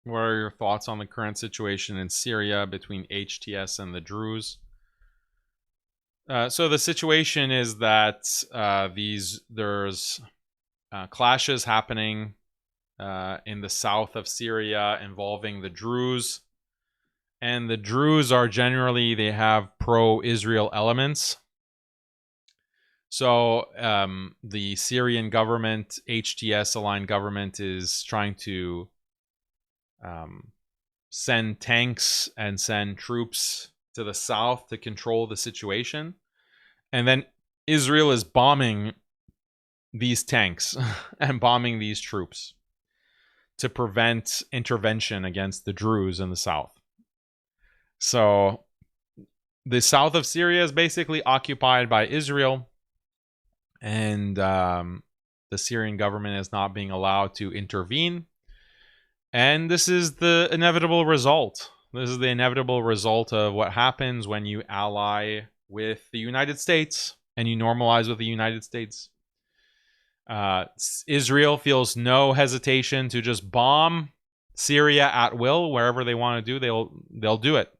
What are your thoughts on the current situation in Syria between HTS and the Druze? So the situation is that there's clashes happening in the south of Syria involving the Druze, and the Druze are generally, they have pro-Israel elements. So the Syrian government, HTS-aligned government, is trying to send tanks and send troops to the south to control the situation. And then Israel is bombing these tanks and bombing these troops to prevent intervention against the Druze in the south. So the south of Syria is basically occupied by Israel, and the Syrian government is not being allowed to intervene. And this is the inevitable result. This is the inevitable result of what happens when you ally with the United States and you normalize with the United States. Israel feels no hesitation to just bomb Syria at will. Wherever they want to do, they'll do it,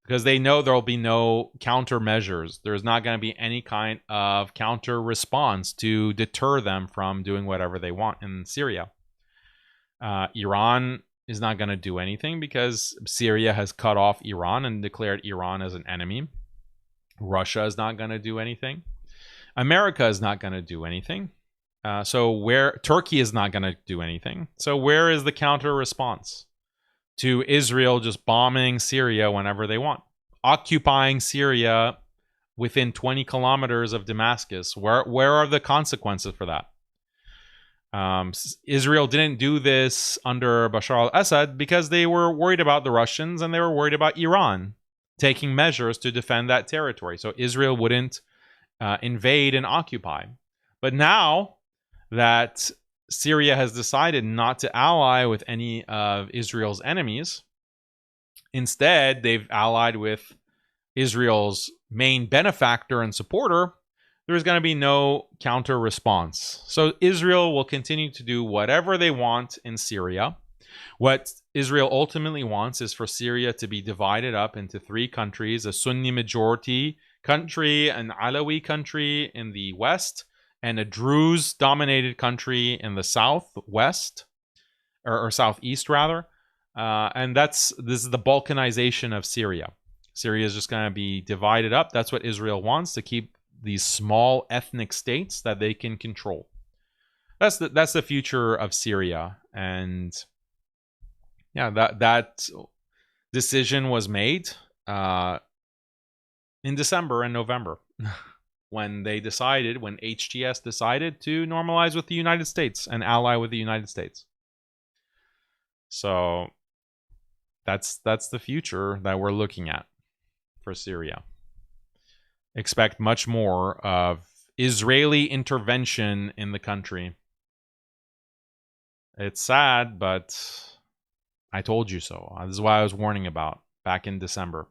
because they know there'll be no countermeasures. There's not going to be any kind of counter response to deter them from doing whatever they want in Syria. Iran is not going to do anything because Syria has cut off Iran and declared Iran as an enemy. Russia is not going to do anything. America is not going to do anything. Turkey is not going to do anything. So where is the counter response to Israel just bombing Syria whenever they want, occupying Syria within 20 kilometers of Damascus? Where are the consequences for that? Israel didn't do this under Bashar al-Assad because they were worried about the Russians and they were worried about Iran taking measures to defend that territory. So Israel wouldn't invade and occupy. But now that Syria has decided not to ally with any of Israel's enemies, instead they've allied with Israel's main benefactor and supporter, there's going to be no counter response. So Israel will continue to do whatever they want in Syria. What Israel ultimately wants is for Syria to be divided up into three countries: a Sunni majority country, an Alawi country in the west, and a Druze-dominated country in the southwest, or southeast rather. And this is the Balkanization of Syria. Syria is just going to be divided up. That's what Israel wants, to keep these small ethnic states that they can control. That's the future of Syria. And yeah, that decision was made in December and November when HTS decided to normalize with the United States and ally with the United States. So that's the future that we're looking at for Syria. Expect much more of Israeli intervention in the country. It's sad, but I told you so. This is why I was warning about back in December.